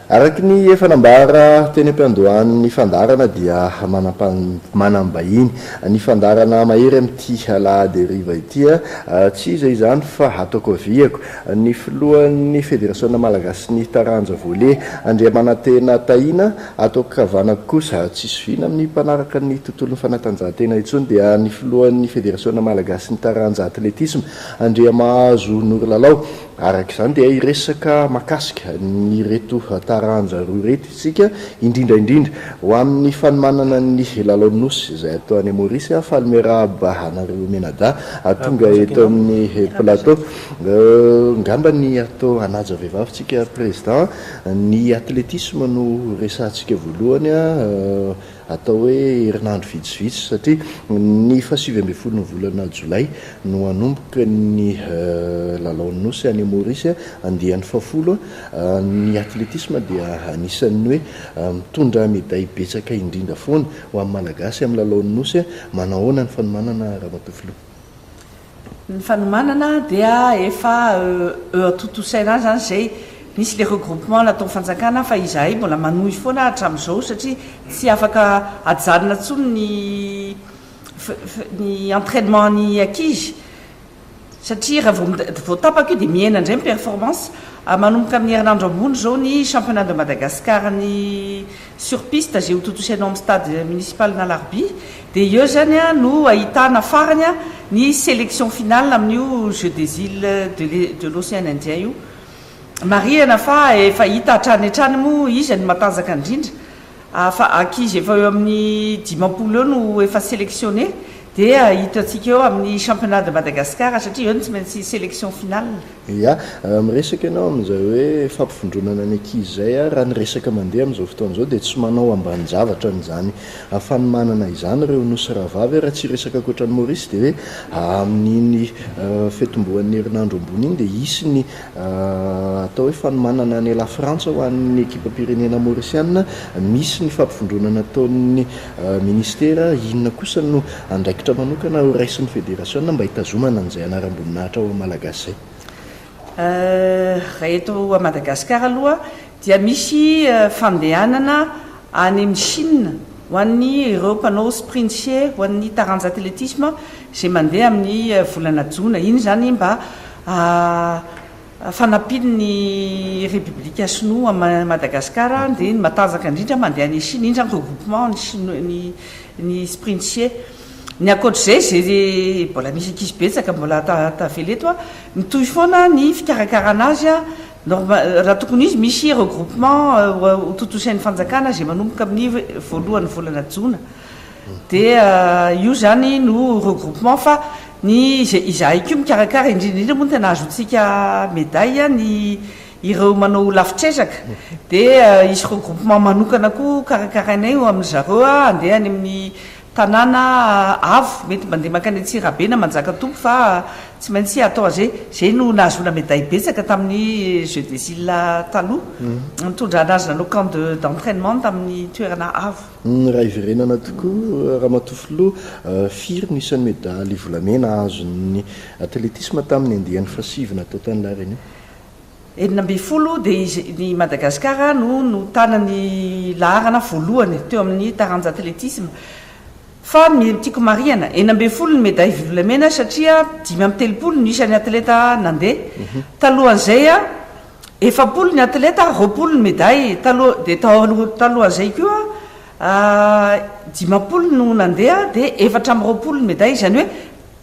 Araky ny efa nambara teny am-piandohan'ny fandarana dia manambahiny ny fandarana mahery amin'ity alahady riva ity tsy izay izany fa ataoko aviako ny filohan'ny federasion malagasy ny taranja volet andriamanantena tahina ataoko kavanako kosa tsisy vina amin'ny mpanaraka ny tontolon'ny fanatanjahantena intsony dia ny filohan'ny federasion malagasy ny taranja atletisme andriamahazo Norilalao. Araka izany dia iresaka makasika ny reto taranja roa reto isika indrindra ho amin'ny fanomanana ny lalaonosy izay atao any Maurice Falmera Bahanareo Menada tonga eto amin'ny plateau ngamba ny atao anaja vehivavy tsika président ny atletisme no resantsika voalohany atao hoe herinandro vitsivitsy satria ny 7 ny volana Jolay no anomboka ny lalaonosy any Maurice andehan'ny 10 ny atletisme dia anisan'ny hoe mitondra médaille betsaka indrindra foana ho amin'ny malagasy amin'ny lalaonosy manahoana ny fanomanana Ramatofilo. Ny fanomanana dia efa atotosaina zany zay nisy le regroupement natao fanjakana fa izahay mbola manohy foana hatramin'izao satria tsy afaka ajanona tsony ny entraînement ny ankizy satria raha vao tapaka io dia miaina indray performance manomboka amin'ny herinandro ambony zao ny championnat de Madagascar ny sur piste zay hototosainao amin'ny stade municipal n'Alarbi dia eo zany no ahitana farany ny sélection finale amin'io Jeux des îles de l'Océan Indien io. Mariana fa efa hita hatrany moa izy ny matanjaka indrindra fa ankizy efa eo amin'ny 50 eo no efa sélectionné dia hitantsika eo amin'ny championnat de Madagascar satria eo no tsy maintsy sélection finale. Ya miresaka ianao amin'izay hoe fampifondronana ny ankizy zay raha niresaka mandeha amin'izao fotoan'izao dia tsy manao ambany zavatra n'izany fanomanana izany ireo nosy rahavavy raha tsy resaka ankoatra ny Maurice dia hoe amin'iny fetomboan'ny herinandro ambony iny dia isy ny atao hoe fanomanana ny la Frantsa ho an'ny ekipa pirenena mauriciana misy ny fampifondronana ataon'ny ministera inona kosa no andraikitra manokana ho raisin'ny federasion mba hitazomana an'izay anaram-boninahitra ao malagasy zay. Raha eto a Madagascar aloha dia misy fandehanana any amin'ny Chine ho an'ny ireo mpanao sprintier ho an'ny taranja atletisme izay mandeha amin'ny volana jona iny zany mba fanampian'ny république sinoa Madagascar dia matanjaka indrindra mandeha any Chine iny zany regroupement ny sprintier. Ny akoatr'izay zay mbola misy ankizy betsaka mbola tavela eto mitohy foana ny fikarakarana azy raha tokony izy misy regroupement hototosain'ny fanjakana zay manomboka amin'ny voalohan'ny volana jona dia io zany no regroupement fa ny izahay ko mikarakara indrindra moa tena azotsika médaille ny ireo manao lafitrezaka dia isy regroupement manokana koa karakarainay eo amin'ny zareo andehany amin'ny tanàna avo mety mandeha makany Antsirabe na manjaka tompo fa tsy maintsy atao zay no nahazona médaille betsaka tamin'ny Jeux des îles taloha mitondra anazy nanao camp d'entraînement tamin'ny toerana avo. Raha iverenana tokoa Ramatofilo firy no isan'ny médaille volamena azon'ny atletisme tamin'ny andehan'ny fasivina atao tany lareny. 12 dia ny Madagascar no tanany laharana voalohany teo amin'ny taranja atletisme. Fa tiako mariana 12 ny médaille volamena satria 530 ny isan'ny atleta nandeha talohan'izay 70 ny atleta 20 ny médaille dia talohan'izay koa 50 no nandeha dia 420 ny médaille izany hoe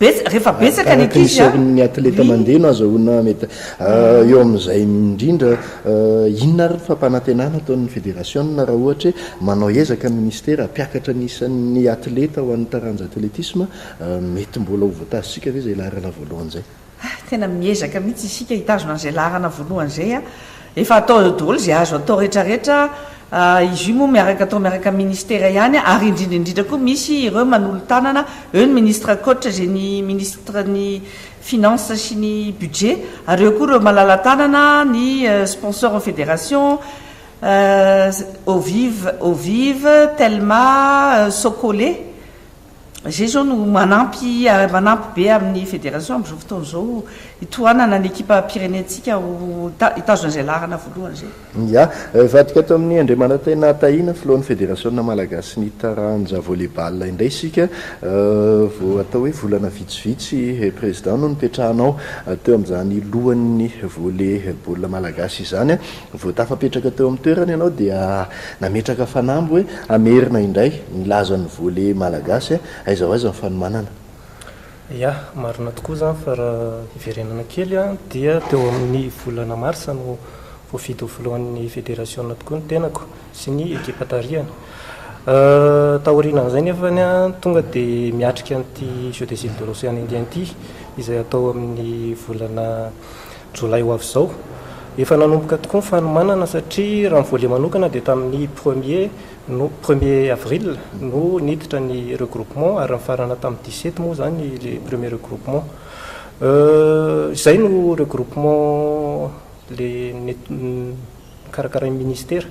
rehefa betsaka ny ankizy ny atleta mandeha no azahoana mety eo amin'izay indrindra inona ary fampanantenana ataon'ny federasion na raha ohatra manao ezaka ministera mpiakatra nisan'ny atleta ho an'ny taranja atletisme mety mbola ho voatazitsika ve zay laharana voalohany zay. Tena miezaka mihitsy isika hitazona an'izay laharana voalohany zay efa atao daholo zay azo atao rehetrarehetra izy io moa miaraka ministera ihany ary indrindra koa misy ireo manolo tanana eo ny ministre coach zay ny ministre ny finance sy ny budget ary eo koa ireo malala tanana ny sponsor en fédération Ovive Telma Sokolé zay zao no manampy be amin'ny fédération am'izao fotoana zao itoanana ny équipe Pyrénéentsika hitazona izay larana voalohany zay. Ya vadika tao amin'ny Andriamanantena tahina filohan'ny fédération malagasy ny taranja volleyball indray sika vao atao hoe volana vitsivitsy président no nipetrahanao teo amin'izany lohan'ny volleyball malagasy izany vao tafapetraka teo amin'ny toerana ianao dia nametraka fanambo hoe amerina indray nilaza ny volley malagasy aiza aiza ny fanomanana. Ya marina tokoa zany fa raha iverenana kely dia teo amin'ny volana marsa no voafidy voalohan'ny fédération tokoa ny tenako sy ny ekipa tarihana taorianan'izay nefany tonga dia miatrika an'ity Jeux des îles de l'océan Indien ity izay atao amin'ny volana jolay ho avy izao efa nanomboka tokoa ny fanomanana satria raha ny volley manokana dia tamin'ny 1er avril no niditra ny regroupement ary nifarana tamin'ny 17 moa zany le premier regroupement izay no regroupement le karakara ministère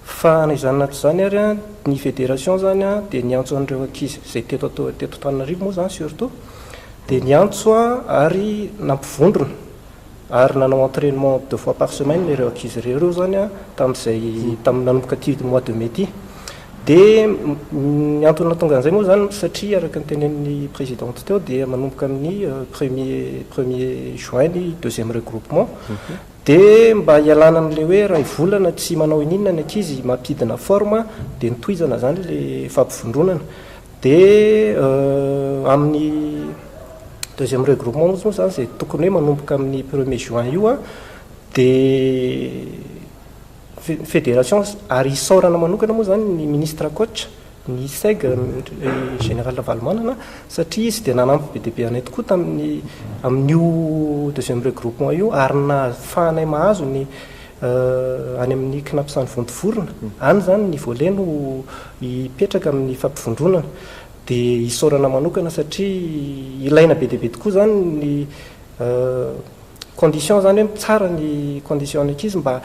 fa izany nato zany ary ny fédération zany dia niantso an'ireo ankizy izay teto Antananarivo moa zany surtout dia niantso ary nampivondrona ary nanao entraînement 2 fois par semaine ireo ankizy ireo zany tamin'ny nanomboka ty mois de mai ty dia niantona tonga an'izay moa zany satria araka ny tenen'ny présidente teo dia manomboka amin'ny premier juin ny deuxième regroupement dia mba hialana amin'le hoe raha ivolana tsy manao ininona ny ankizy mampidina forme dia nitohizana zany le fampivondronana dia amin'ny deuxième regroupement moa zany zay tokony hoe manomboka amin'ny 1er juin io dia fédération ary isaorana manokana moa zany ny ministre coach ny seg général Valmanana satria izy dia nanampy be dia be anay tokoa amin'io deuxième regroupement io ary nahafahanay mahazo ny any amin'ny knapsany vontovorona any zany ny volley no hipetraka amin'ny fampivondronana dia isaorana manokana satria ilaina be dia be tokoa zany ny condition zany hoe tsara ny condition ankizy mba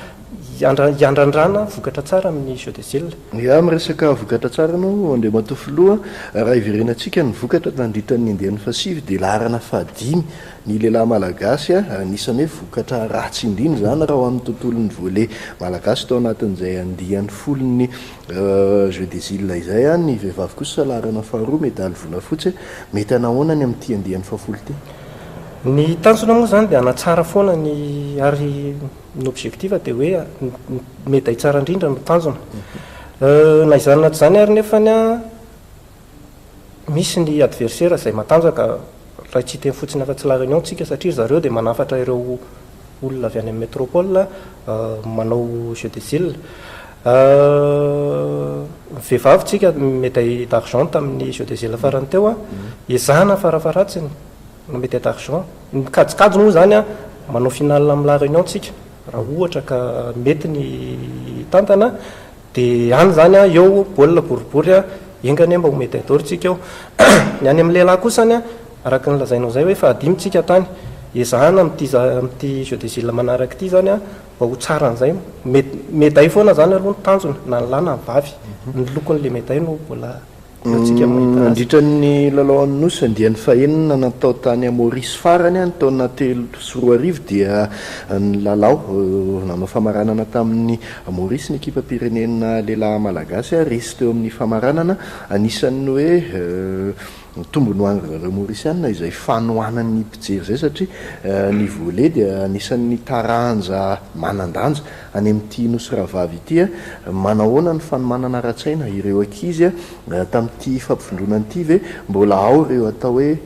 hiandrandrana vokatra tsara amin'ny Jeux des îles. Ya miresaka vokatra tsara no andea matofoloha raha iverenantsika ny vokatra nandritran'ny indian'ny fasivy dia larana fahadimy ny lehilahy malagasy anisany hoe vokatra ratsy indriny zany raha amin'ny tontolon'ny volley malagasy tao anatin'izay andian'ny folony Jeux des îles izay ny vehivavy kosa larana faharoa medaly volafotsy mety anahoana ny amin'ity andian'ny fahafolo ty. Ny tanjona moa zany dia anatsara foana ny ary ny objectif dia hoe mety tsara indrindra no tanjona na izany nato zany ary nefany misy ny adversaire izay matanjaka raha tsy teny fotsiny afa-tsy la réunion tsika satria zareo dia manafatra ireo olona avy any amin'ny métropole manao Jeux des îles vehivavy tsika médaille d'argent tamin'ny Jeux des îles farany teo ezahana farafaratsiny no médaille d'argent mikajikajy moa zany manao finale amin'ny la réunion tsika raha ohatra ka mety ny tantana dia any zany eo baolina boribory engany mba ho médaille d'or tsika eo ny any amin'ny lehilahy kosany araka ny lazainao zay hoe fahadimy tsika tany ezahana amin'ity Jeux des îles manaraka ity zany mba ho tsara an'izay médaille foana zany aloha ny tanjona na ny lahy na ny vavy ny lokon'le médaille no mbola nandritran'ny lalao any nosy andian'ny fahenina natao tany Maurice farany ny taona 3 dia ny lalao nanao famaranana tamin'ny Maurice ny ekipa pirenena lehilahy malagasy resy teo amin'ny famaranana anisan'ny hoe tombony hoan'ireo maorisiana izay fanohanan'ny mpijery zay satria ny volley dia anisan'ny taranja manandanja any amin'ity nosy rahavavy ity manahoana ny fanomanana ratsaina ireo ankizy tamin'ity fampivondronana ity ve mbola ao ireo atao hoe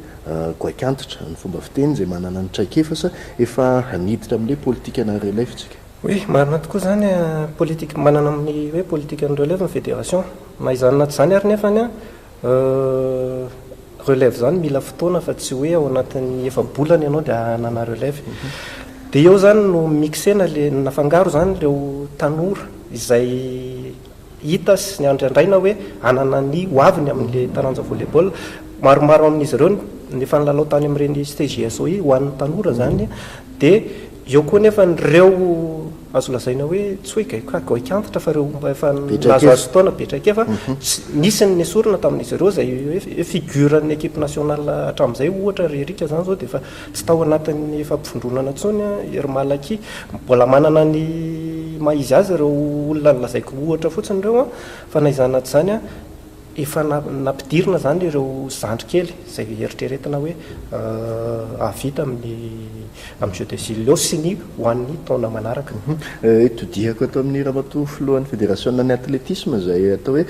goakantitra ny fomba fiteny zay manana ny traikefa efa niditra amin'le politika na relève tsika. Oui, marina tokoa zany politique manana amin'ny hoe politique ny relève ny fédération na izany nato zany ary nefany relève zany mila fotoana fa tsy hoe ao anatin'ny efa-bolana ianao dia nana relève dia eo zany no mixena le nafangaro zany leo tanora izay hita sy ny andrandraina hoe anana ny hoaviny amin'le taranja volleyball maromaro amin'izy ireo nefa nilalao tany amin'ireny CGSOI ho an'ny tanora zany dia eo koa nefa nireo azo lazaina hoe tsy hoe gaikantitra fa reo mba efa nazoazo taona betraka efa nisy ny esorina tamin'izy ireo zay hoe figuran'ny équipe nationale hatramin'izay ohatra rerika zany zao dia efa tsy tao anatin'ny fampifondronana ntsony ery malaky mbola manana ny maizy azy ireo olona ny lazaiko ohatra fotsiny ireo fa naizana tsy zany efa nampidirina zany ireo zandry kely zay eritreretina hoe avita amin'ny jeu de Sile sy ny hoan'ny taona manaraka. Todihako atao amin'ny ramatoa filohan'ny fédération ny athlétisme zay atao hoe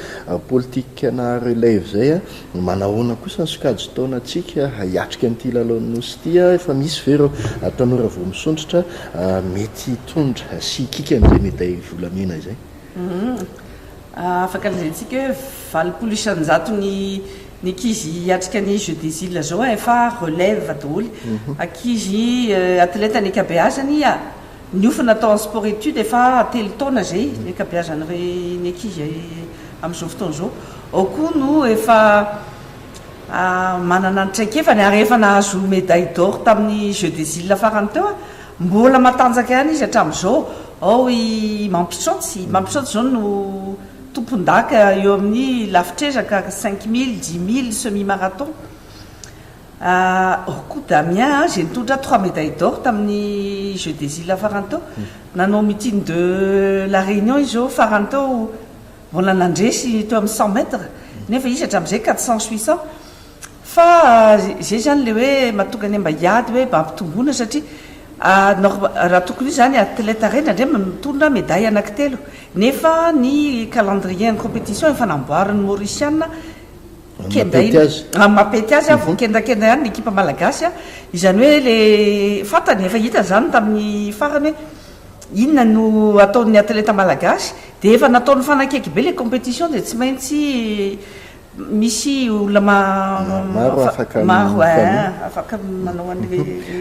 politique-na relève zay manahoana kosa ny sokajy taona atsika hiatrika an'ity lalao sy ity efa misy vero tanora vao misondrotra mety tondra sy ikika amin'izay médaille volamena izay. Afaka lazaintsika hoe valopolo isanjato ny ankizy hiatrika ny jeu des îles zao efa relève daholo ankizy atleta ny ankabeazany niofina atao en sport étude efa telo taona zay ny ankabeazany ny ankizy amin'izao fotoana zao ao koa no efa manana ny traikefany ary efa nahazo médaille d'or tamin'ny jeu des îles farany teo mbola matanjaka ihany izy hatramin'izao ao i mampisaotsy zao no tompon-daka eo amin'ny lafitrezaka 5000 10 000 semi-marathon ao koa Damien zay nitondra 3 médailles d'or tamin'ny jeu des îles farany teo nanao meeting de la réunion izy zao farany teo mbola nandresy teo amin'ny 100 mètres nefa izy hatramin'izay 400 800 fa zay zany le hoe mahatonga ny mba hiady hoe mba ampitombona satria raha tokony io zany atleta reny ndray mitondra médaille anankitelo nefa ny calendrier ny compétition efa namboarin'ny mauriciana mapety azy vao kendakenda ihany ny ekipa malagasy izany hoe le fantany efa hita zany tamin'ny farany hoe inona no ataon'ny atleta malagasy dia efa nataon'ny fanakeky be le compétition dia tsy maintsy misy olona maro afaka manao an'le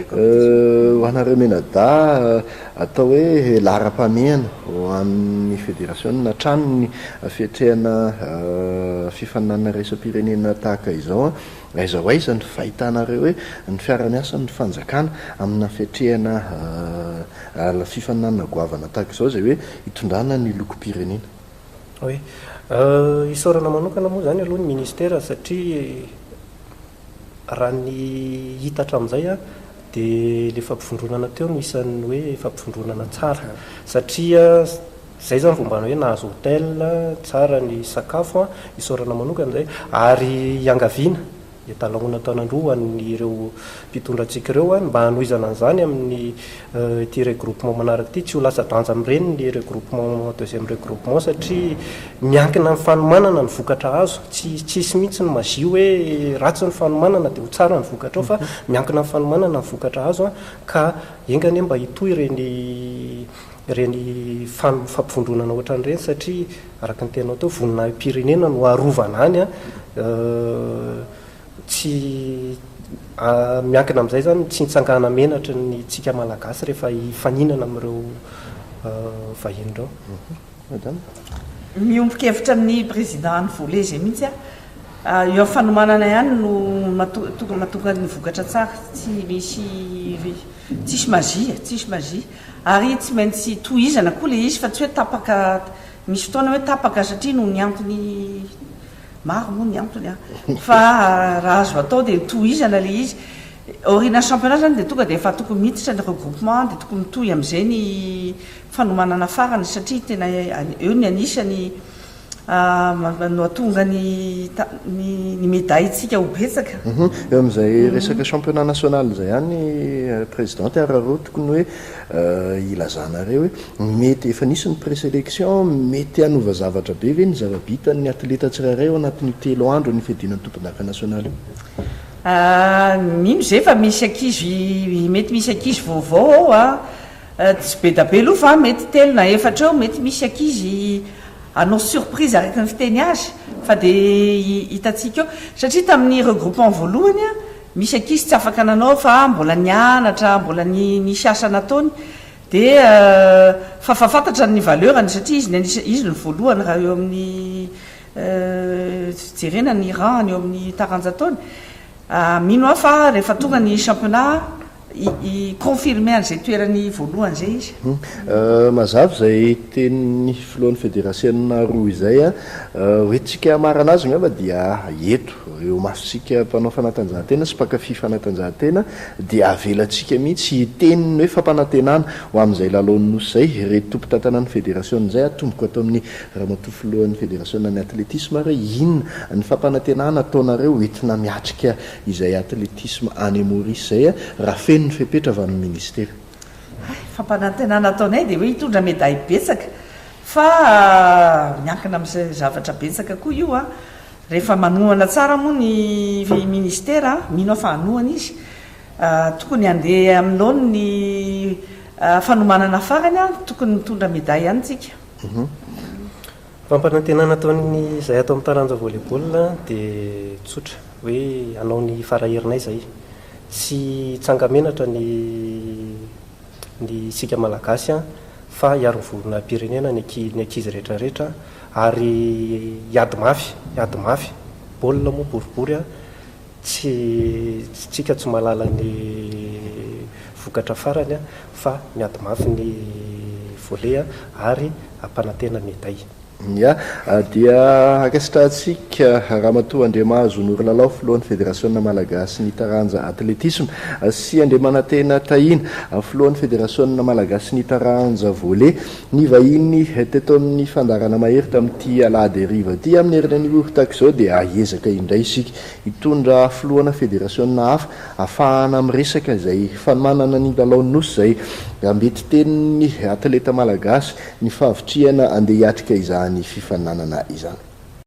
ho anareo menada atao hoe lara-pameana ho amin'ny fédération na tranony fiatrehana fifanana raisam-pirenena tahaka izao aiza ho aiza ny fahitanareo hoe ny fiara-miasa ny fanjakana amina fiatrehana fifanana goavana tahaka izao zay hoe hitondrana ny loko-pirenena. Isaorana manokana moa zany aloha ny ministère satria raha ny hita hatramin'izay dia le fampifondronana teo no isan'ny hoe fampifondronana tsara satria zay zany vombana hoe nahazo hôtel tsara ny sakafo isaorana manokana zay ary iangaviana dia talahona taonandroa ny ireo mpitondrantsika ireo mba hanohizana an'izany amin'ny ty regroupement manaraka ity tsy ho lasa danja amin'ireny ny regroupement deuxième regroupement satria miankina amin'ny fanomanana ny vokatra azo tsisy mihitsy ny magie hoe ratsy ny fanomanana dia ho tsara ny vokatra ao fa miankina amin'ny fanomanana ny vokatra azo ka engany mba hitoy reny fampifondronana ohatran'ireny satria araka ny tenao teo vonina pirenena no arovana any tsy miankina amin'izay zany tsy nitsangana menatra ny tsika malagasy rehefa hifaninana amin'ireo vahiny ireo. Miombokevitra amin'ny président ny volet zay mihitsy eo amin'ny fanomanana ihany no mahatonga ny vokatra tsara tsisy magie ary tsy maintsy tohizana koa le izy fa tsy hoe tapaka misy fotoana hoe tapaka satria no ny antony maro moa ny antony fa raha azo atao dia tohizana le izy orina championnat zany dia tonga dia efa tokony miditra ny regroupement dia tokony mitohy amin'izay ny fanomanana farany satria tena eo ny anisany no atonga ny médaille tsika ho betsaka. Eo amin'izay resaka championnat national zay ihany présidente arareo tokony hoe ilazanareo hoe mety efa nisy ny présélection mety hanova zavatra be ve ny zava-bita ny atleta tsirairay ao anatin'ny 3 andro ny fiadinan'ny tompon-daka national mino zay fa misy ankizy mety misy ankizy vaovao ao tsy be da be aloha fa mety 3 na 4 eo mety misy ankizy anao surprise araka ny fiteny azy fa dia hitatsika eo satria tamin'ny regroupement voalohany misy ankizy tsy afaka nanao fa mbola nianatra mbola ny siasa nataony dia fafantatra ny valeurany satria izy ny voalohany raha eo amin'ny jerena ny rang eo amin'ny taranjataony mino aho fa rehefa tonga ny championnat confirme an'izay toerany voalohany zay izy mazava zay tenin'ny filohan'ny fédérationna roa izay a hoetsika marana azy ngamba dia eto eo masontsika mpanao fanatanjahantena sy mpakafy fanatanjahantena dia avelatsika mihitsy iteniny hoe fampanantenana ho amin'izay lalony nosy zay reto tompo tantanan'ny fédération zay atomboko atao amin'ny ramatoa filohan'ny fédérationna ny atletisme re inona ny fampanantenana ataonareo entina miatrika izay atletisme any Maurice zay a raha feno ny fepetra avy amin'ny ministera fampanantenana ataonay dia hoe hitondra médaille betsaka fa miankina amin'izay zavatra betsaka koa io a rehefa manohana tsara moa ny ministera mino fa hanohana izy tokony handeha aminao ny fanomanana farany a tokony mitondra médaille ihany tsika fampanantenana ataony zay atao amin'ny taranja volleyball dia tsotra hoe anao ny faraherinay zay tsy tsangamenatra ny sika malagasy a fa hiaro vorona pirenena ny ankizy rehetrarehetra ary iady mafy baolina moa boribory a tsy tsika tsy malala ny vokatra farany a fa miady mafy ny volley a ary ampanantena médaille ya dia akasitratsika ramatoa Andriamahazo Norilalao filohan'ny fédérationna malagasy ny taranja atletisme sy Andriamanantena Tahina filohan'ny fédérationna malagasy ny taranja volley ny vahiny teto amin'ny fandarana mahery tamin'ity alahady hariva ty amin'ny herin'ny orotaka izao dia aezaka indray isika hitondra filohana fédérationna hafa ahafahana miresaka izay fanomanana ny lalao nosy zay ambety tenin'ny atleta malagasy ny fahavitriana andeha hiatrika izany fifaninanana izany